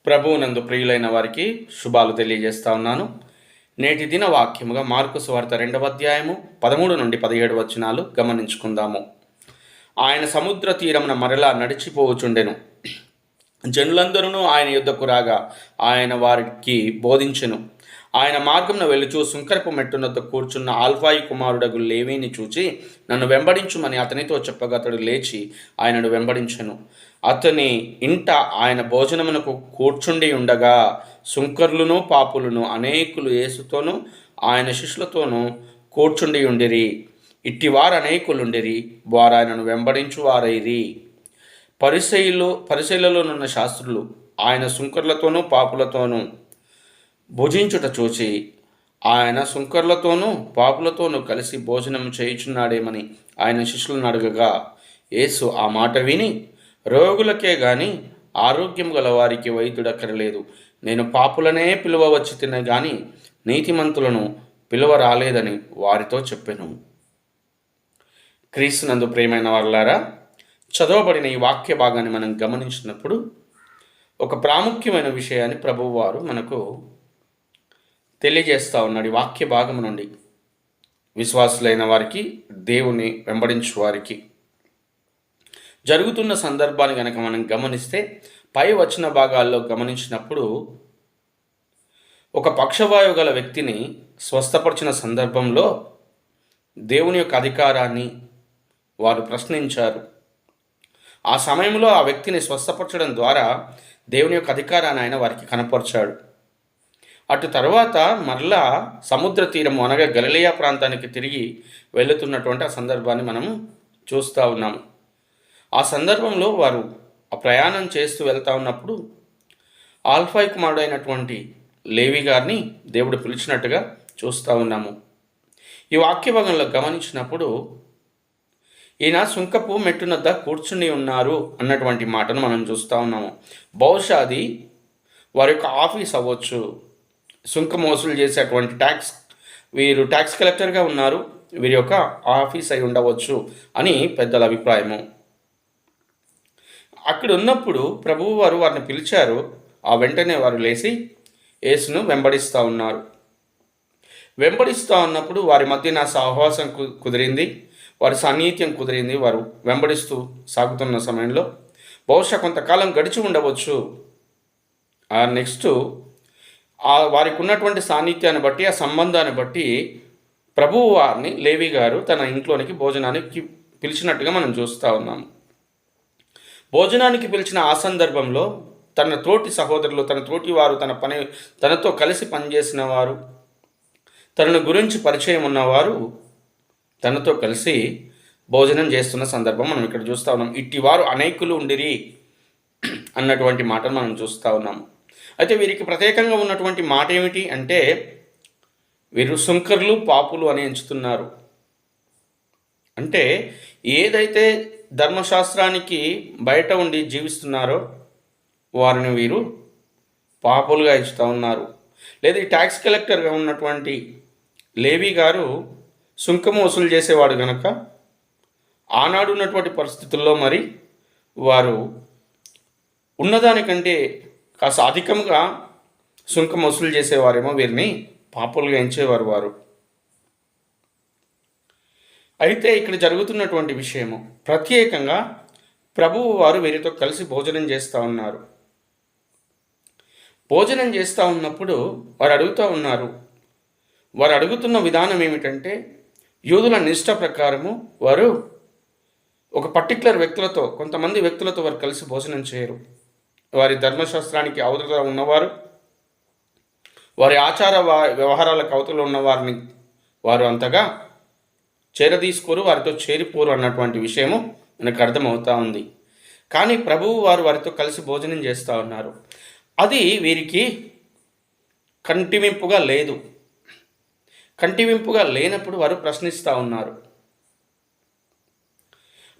ప్రభువునందు ప్రియులైన వారికి శుభాలు తెలియజేస్తా ఉన్నాను. నేటి దిన వాక్యముగా మార్కు సువార్త 2వ అధ్యాయము 13 నుండి 17 వచనాలు గమనించుకుందాము. ఆయన సముద్ర తీరమున మరలా నడిచిపోవుచుండెను. జనులందరూ ఆయన యుద్ధకు రాగా ఆయన వారికి బోధించెను. ఆయన మార్గమున వెలుచు సుంకరపు మెట్టునొద్ద కూర్చున్న ఆల్ఫాయి కుమారుడగు లేవీని చూచి, నన్ను వెంబడించుమని అతనితో చెప్పగా అతడు లేచి ఆయనను వెంబడించెను. అతని ఇంట ఆయన భోజనమునకు కూర్చుండి ఉండగా సుంకర్లును పాపులను అనేకులు యేసుతోనూ ఆయన శిష్యులతోనూ కూర్చుండి ఉండిరి. ఇట్టివారు అనేకులుండిరి, వారు ఆయనను వెంబడించు వారైరి. పరిసయ్యులలోనున్న శాస్త్రులు ఆయన సుంకర్లతోనూ పాపులతోనూ భుజించుట చూచి, ఆయన సుంకర్లతోనూ పాపులతోనూ కలిసి భోజనం చేయుచున్నాడేమని ఆయన శిష్యులను అడగగా, యేసు ఆ మాట విని, రోగులకే గాని ఆరోగ్యం గల వారికి వైద్యుడక్కరలేదు, నేను పాపులనే పిలువవచ్చి తినే గాని నీతిమంతులను పిలువ రాలేదని వారితో చెప్పెను. క్రీస్తునందు ప్రియమైన వారలారా, చదవబడిన ఈ వాక్య భాగాన్ని మనం గమనించినప్పుడు ఒక ప్రాముఖ్యమైన విషయాన్ని ప్రభువు వారు మనకు తెలియజేస్తూ ఉన్నాడు. ఈ వాక్య భాగం నుండి విశ్వాసులైన వారికి, దేవుని వెంబడించు వారికి జరుగుతున్న సందర్భాన్ని కనుక మనం గమనిస్తే, పై వచ్చిన భాగాల్లో గమనించినప్పుడు ఒక పక్షవాయువు గల వ్యక్తిని స్వస్థపరిచిన సందర్భంలో దేవుని యొక్క అధికారాన్ని వారు ప్రశ్నించారు. ఆ సమయంలో ఆ వ్యక్తిని స్వస్థపరచడం ద్వారా దేవుని యొక్క అధికారాన్ని ఆయన వారికి కనపరిచాడు. అటు తర్వాత మరలా సముద్ర తీరము అనగా గలిలయ ప్రాంతానికి తిరిగి వెళుతున్నటువంటి ఆ సందర్భాన్ని మనము చూస్తూ ఉన్నాము. ఆ సందర్భంలో వారు ఆ ప్రయాణం చేస్తూ వెళ్తూ ఉన్నప్పుడు ఆల్ఫాయి కుమారుడు అయినటువంటి లేవి గారిని దేవుడు పిలిచినట్టుగా చూస్తూ ఉన్నాము. ఈ వాక్య భాగంలో గమనించినప్పుడు ఈయన సుంకపు మెట్టునద్ద కూర్చుని ఉన్నారు అన్నటువంటి మాటను మనం చూస్తూ ఉన్నాము. బహుశా అది వారి యొక్క ఆఫీస్ అవ్వచ్చు. సుంకం వసూలు చేసేటువంటి వీరు ట్యాక్స్ కలెక్టర్గా ఉన్నారు, వీరి యొక్క ఆఫీస్ అయి ఉండవచ్చు అని పెద్దల అభిప్రాయము. అక్కడ ఉన్నప్పుడు ప్రభువు వారు వారిని పిలిచారు. ఆ వెంటనే వారు లేచి యేసును వెంబడిస్తూ ఉన్నారు. వెంబడిస్తూ ఉన్నప్పుడు వారి మధ్య నా సహవాసం కుదిరింది, వారి సాన్నిహిత్యం కుదిరింది. వారు వెంబడిస్తూ సాగుతున్న సమయంలో బహుశా కొంతకాలం గడిచి ఉండవచ్చు. నెక్స్ట్ వారికి ఉన్నటువంటి సాన్నిధ్యాన్ని బట్టి, ఆ సంబంధాన్ని బట్టి ప్రభువు వారిని లేవి గారు తన ఇంట్లోనికి భోజనానికి పిలిచినట్టుగా మనం చూస్తూ ఉన్నాము. భోజనానికి పిలిచిన ఆ సందర్భంలో తన తోటి సహోదరులు, తన తోటి వారు, తనతో కలిసి పనిచేసిన వారు, తనను గురించి పరిచయం ఉన్నవారు తనతో కలిసి భోజనం చేస్తున్న సందర్భం మనం ఇక్కడ చూస్తూ ఉన్నాం. ఇట్టివారు అనేకులు ఉండిరి అన్నటువంటి మాటను మనం చూస్తూ ఉన్నాము. అయితే వీరికి ప్రత్యేకంగా ఉన్నటువంటి మాట ఏమిటి అంటే, వీరు సుంకర్లు పాపులు అని ఎంచుతున్నారు. అంటే ఏదైతే ధర్మశాస్త్రానికి బయట ఉండి జీవిస్తున్నారో వారిని వీరు పాపులుగా ఎంచుతూ ఉన్నారు. లేదా ఈ ట్యాక్స్ కలెక్టర్గా ఉన్నటువంటి లేవి గారు సుంకము వసూలు చేసేవాడు కనుక ఆనాడు ఉన్నటువంటి పరిస్థితుల్లో మరి వారు ఉన్నదానికంటే కాస్త అధికంగా సుంకం వసూలు చేసేవారేమో, వీరిని పాపులుగా ఎంచేవారు వారు. అయితే ఇక్కడ జరుగుతున్నటువంటి విషయము ప్రత్యేకంగా ప్రభువు వారు వీరితో కలిసి భోజనం చేస్తూ ఉన్నారు. భోజనం చేస్తూ ఉన్నప్పుడు వారు అడుగుతూ ఉన్నారు. వారు అడుగుతున్న విధానం ఏమిటంటే, యూదుల నిష్ట ప్రకారము వారు ఒక పర్టికులర్ వ్యక్తులతో, కొంతమంది వ్యక్తులతో వారు కలిసి భోజనం చేయరు. వారి ధర్మశాస్త్రానికి అవతల ఉన్నవారు, వారి ఆచార వ్యవహారాలకు అవతల ఉన్నవారిని వారు అంతగా చేరదీసుకోరు, వారితో చేరిపోరు అన్నటువంటి విషయము మనకు అర్థమవుతూ ఉంది. కానీ ప్రభువు వారు వారితో కలిసి భోజనం చేస్తూ ఉన్నారు. అది వీరికి కంటివింపుగా లేదు. కంటివింపుగా లేనప్పుడు వారు ప్రశ్నిస్తూ ఉన్నారు.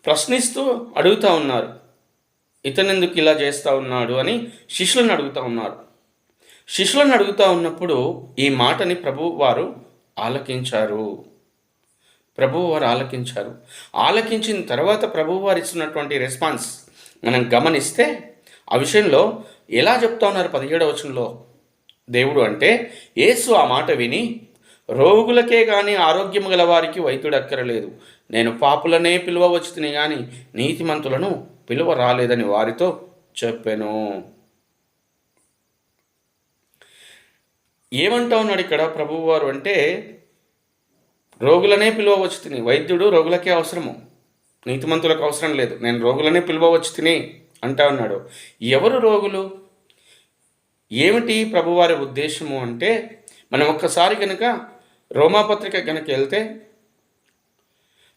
ప్రశ్నిస్తూ అడుగుతూ ఉన్నారు, ఇతనెందుకు ఇలా చేస్తూ ఉన్నాడు అని శిష్యులను అడుగుతూ ఉన్నారు. శిష్యులను అడుగుతూ ఉన్నప్పుడు ఈ మాటని ప్రభువు వారు ఆలకించారు. ఆలకించిన తర్వాత ప్రభువు వారు ఇస్తున్నటువంటి రెస్పాన్స్ మనం గమనిస్తే, ఆ విషయంలో ఎలా చెప్తా ఉన్నారు 17వ వచనంలో దేవుడు అంటే, యేసు ఆ మాట విని, రోగులకే కానీ ఆరోగ్యము గల వారికి వైద్యుడు అక్కరలేదు, నేను పాపులనే పిలువవచ్చుని కానీ నీతిమంతులను పిలువ రాలేదని వారితో చెప్పాను. ఏమంటా ఉన్నాడు ఇక్కడ ప్రభువారు అంటే, రోగులనే పిలువవచ్చు తిని, వైద్యుడు రోగులకే అవసరము, నీతిమంతులకు అవసరం లేదు, నేను రోగులనే పిలువవచ్చు తిని అంటా ఉన్నాడు. ఎవరు రోగులు? ఏమిటి ప్రభువారి ఉద్దేశము అంటే, మనం ఒక్కసారి కనుక రోమాపత్రిక కనుక వెళ్తే,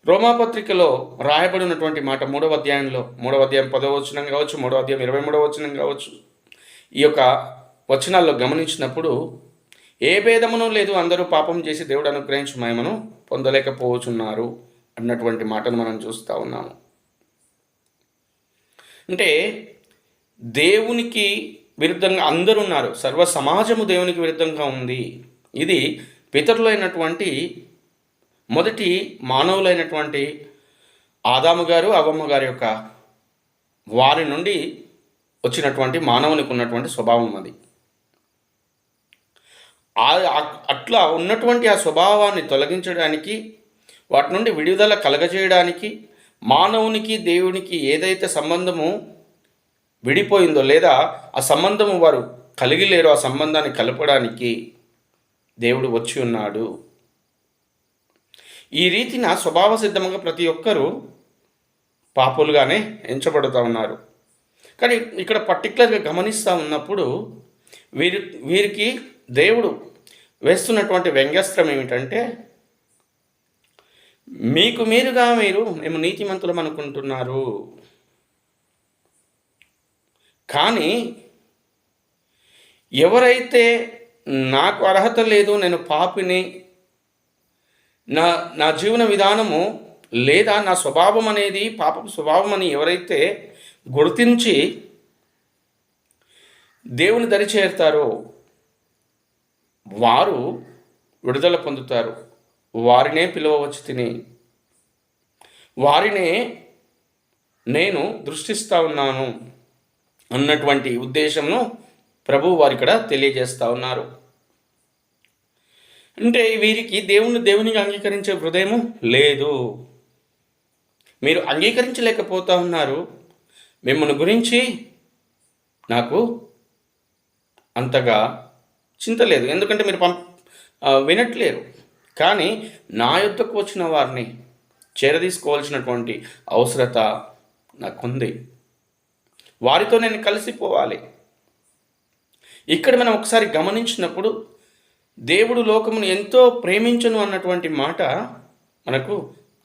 రోమాపత్రికలో రాయబడినటువంటి మాట 3వ అధ్యాయంలో, 3వ అధ్యాయం 10వ వచనం కావచ్చు, 3వ అధ్యాయం 23వ వచనం కావచ్చు, ఈ యొక్క వచనాల్లో గమనించినప్పుడు, ఏ భేదమును లేదు, అందరూ పాపం చేసి దేవుడు అనుగ్రహించు మహిమను పొందలేకపోతున్నారు అన్నటువంటి మాటను మనం చూస్తూ ఉన్నాము. అంటే దేవునికి విరుద్ధంగా అందరూ ఉన్నారు, సర్వ సమాజము దేవునికి విరుద్ధంగా ఉంది. ఇది పితరులైనటువంటి మొదటి మానవులైనటువంటి ఆదాము గారు, అవ్వమ్మ గారి యొక్క వారి నుండి వచ్చినటువంటి మానవునికి ఉన్నటువంటి స్వభావం అది. అట్లా ఉన్నటువంటి ఆ స్వభావాన్ని తొలగించడానికి, వాటి నుండి విడుదల కలగజేయడానికి, మానవునికి దేవునికి ఏదైతే సంబంధము విడిపోయిందో లేదా ఆ సంబంధము వారు కలిగి లేరో, ఆ సంబంధాన్ని కలపడానికి దేవుడు వచ్చి ఉన్నాడు. ఈ రీతిన స్వభావ సిద్ధంగా ప్రతి ఒక్కరూ పాపులుగానే ఎంచబడుతూ ఉన్నారు. కానీ ఇక్కడ పర్టికులర్గా గమనిస్తూ ఉన్నప్పుడు వీరికి దేవుడు వేస్తున్నటువంటి వ్యంగ్యాస్త్రం ఏమిటంటే, మీకు మీరుగా మేము నీతిమంతులం అనుకుంటున్నారు, కానీ ఎవరైతే నాకు అర్హత లేదు, నేను పాపిని, నా జీవన విధానము లేదా నా స్వభావం అనేది పాపపు స్వభావం అని ఎవరైతే గుర్తించి దేవుని దరి చేరుతారో వారు విడుదల పొందుతారు. వారినే పిలవవచ్చు తిని, వారినే నేను దృష్టిస్తూ ఉన్నాను అన్నటువంటి ఉద్దేశంను ప్రభువు వారు ఇక్కడ తెలియజేస్తూ ఉన్నారు. అంటే వీరికి దేవునికి అంగీకరించే హృదయము లేదు. మీరు అంగీకరించలేకపోతూ ఉన్నారు. మిమ్మల్ని గురించి నాకు అంతగా చింత లేదు, ఎందుకంటే మీరు వినట్లేరు. కానీ నా యొద్దకు వచ్చిన వారిని చేరదీసుకోవాల్సినటువంటి అవసరత నాకుంది. వారితో నేను కలిసిపోవాలి. ఇక్కడ మనం ఒకసారి గమనించినప్పుడు దేవుడు లోకమును ఎంతో ప్రేమించును అన్నటువంటి మాట మనకు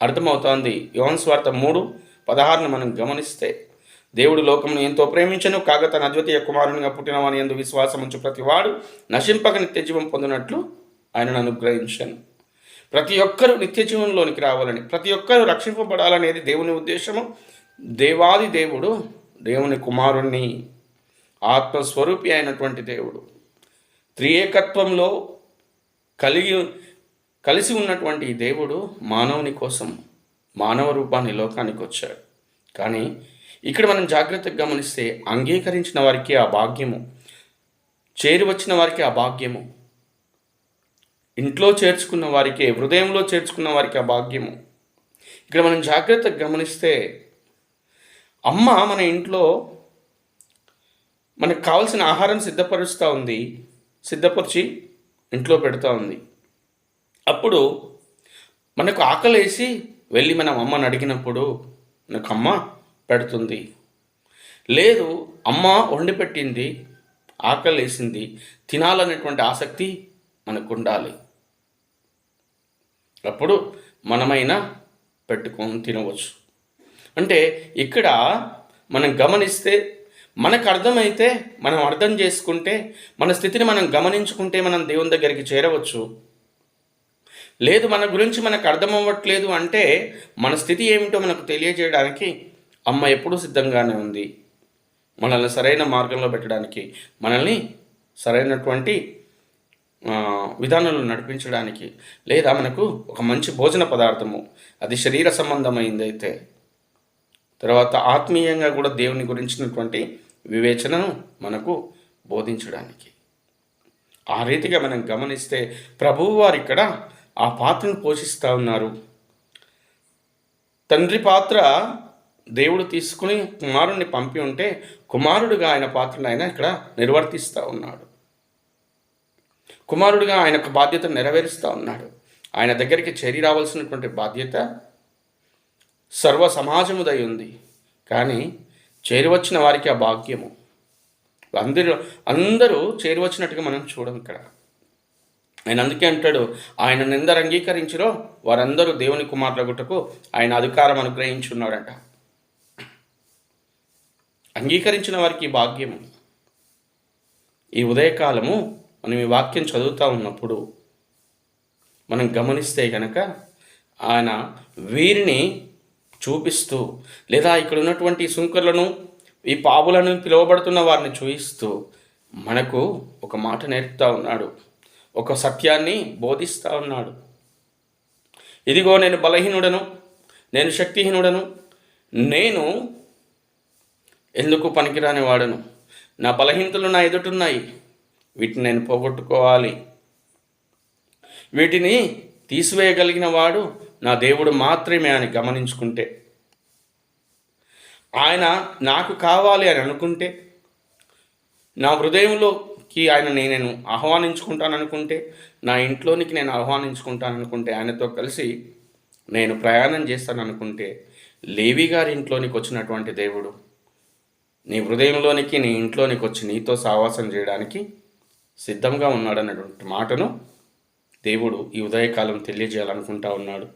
అర్థమవుతోంది. యోహాను సువార్త 3:16 మనం గమనిస్తే, దేవుడు లోకమును ఎంతో ప్రేమించను, కాగా తన అద్వితీయ కుమారునిగా పుట్టిన వాని యందు విశ్వాసం ఉంచు ప్రతి వాడు నశింపక నిత్య జీవం పొందినట్లు ఆయనను అనుగ్రహించాను. ప్రతి ఒక్కరూ నిత్య జీవంలోనికి రావాలని, ప్రతి ఒక్కరూ రక్షింపబడాలనేది దేవుని ఉద్దేశము. దేవాది దేవుడు దేవుని కుమారుణ్ణి, ఆత్మస్వరూపి అయినటువంటి దేవుడు, త్రియేకత్వంలో కలిసి ఉన్నటువంటి దేవుడు మానవుని కోసం మానవ రూపాన్ని లోకానికి వచ్చాడు. కానీ ఇక్కడ మనం జాగ్రత్తగా గమనిస్తే, అంగీకరించిన వారికి ఆ భాగ్యము, చేరి వచ్చిన వారికి ఆ భాగ్యము, ఇంట్లో చేర్చుకున్న వారికి, హృదయంలో చేర్చుకున్న వారికి ఆ భాగ్యము. ఇక్కడ మనం జాగ్రత్తగా గమనిస్తే, అమ్మ మన ఇంట్లో మనకు కావాల్సిన ఆహారం సిద్ధపరుస్తూ ఉంది, సిద్ధపరిచి ఇంట్లో పెడతా ఉంది. అప్పుడు మనకు ఆకలేసి వెళ్ళి మనం అమ్మని అడిగినప్పుడు మనకు అమ్మ పెడుతుంది. లేదు, అమ్మ వండి పెట్టింది, ఆకలేసింది, తినాలనేటువంటి ఆసక్తి మనకు ఉండాలి. అప్పుడు మనమైనా పెట్టుకొని తినవచ్చు. అంటే ఇక్కడ మనం గమనిస్తే, మనకు అర్థమైతే, మనం అర్థం చేసుకుంటే, మన స్థితిని మనం గమనించుకుంటే మనం దేవుని దగ్గరికి చేరవచ్చు. లేదు, మన గురించి మనకు అర్థం అవ్వట్లేదు అంటే, మన స్థితి ఏమిటో మనకు తెలియజేయడానికి అమ్మ ఎప్పుడూ సిద్ధంగానే ఉంది, మనల్ని సరైన మార్గంలో పెట్టడానికి, మనల్ని సరైనటువంటి విధానంలో నడిపించడానికి, లేదా మనకు ఒక మంచి భోజన పదార్థము, అది శరీర సంబంధమైందైతే, తర్వాత ఆత్మీయంగా కూడా దేవుని గురించినటువంటి వివేచనను మనకు బోధించడానికి. ఆ రీతిగా మనం గమనిస్తే ప్రభువు వారు ఇక్కడ ఆ పాత్రను పోషిస్తూ ఉన్నారు. తండ్రి పాత్ర దేవుడు తీసుకుని కుమారుణ్ణి పంపి ఉంటే కుమారుడిగా ఆయన పాత్రను ఆయన ఇక్కడ నిర్వర్తిస్తూ ఉన్నాడు. కుమారుడిగా ఆయన యొక్క బాధ్యతను నెరవేరుస్తూ ఉన్నాడు. ఆయన దగ్గరికి చేరి రావాల్సినటువంటి బాధ్యత సర్వ సమాజముదై ఉంది. కానీ చేరివచ్చిన వారికి ఆ భాగ్యము. అందరూ చేరివచ్చినట్టుగా మనం చూడం ఇక్కడ. ఆయన అందుకే అంటాడు, ఆయనను ఎందరు అంగీకరించిరో వారందరూ దేవుని కుమారులగుటకు ఆయన అధికారం అనుగ్రహించున్నాడంట. అంగీకరించిన వారికి భాగ్యము. ఈ ఉదయకాలము మనం ఈ వాక్యం చదువుతూ ఉన్నప్పుడు మనం గమనిస్తే కనుక ఆయన వీరిని చూపిస్తూ, లేదా ఇక్కడ ఉన్నటువంటి సుంకర్లను, ఈ పాపులను పిలువబడుతున్న వారిని చూపిస్తూ మనకు ఒక మాట నేర్పుతూ ఉన్నాడు, ఒక సత్యాన్ని బోధిస్తూ ఉన్నాడు. ఇదిగో నేను బలహీనుడను, నేను శక్తిహీనుడను, నేను ఎందుకు పనికిరాని వాడను, నా బలహీనతలు నా ఎదుటున్నాయి, వీటిని నేను పోగొట్టుకోవాలి, వీటిని తీసివేయగలిగిన వాడు నా దేవుడు మాత్రమే అని గమనించుకుంటే, ఆయన నాకు కావాలి అని అనుకుంటే, నా హృదయంలోకి ఆయన నేను ఆహ్వానించుకుంటాను అనుకుంటే, నా ఇంట్లోనికి నేను ఆహ్వానించుకుంటాను అనుకుంటే, ఆయనతో కలిసి నేను ప్రయాణం చేస్తాను అనుకుంటే, లేవి గారి ఇంట్లోనికి వచ్చినటువంటి దేవుడు నీ హృదయంలోనికి, నీ ఇంట్లోనికి వచ్చి నీతో సావాసం చేయడానికి సిద్ధంగా ఉన్నాడన్నటువంటి మాటను దేవుడు ఈ ఉదయకాలం తెలియజేయాలనుకుంటా ఉన్నాడు.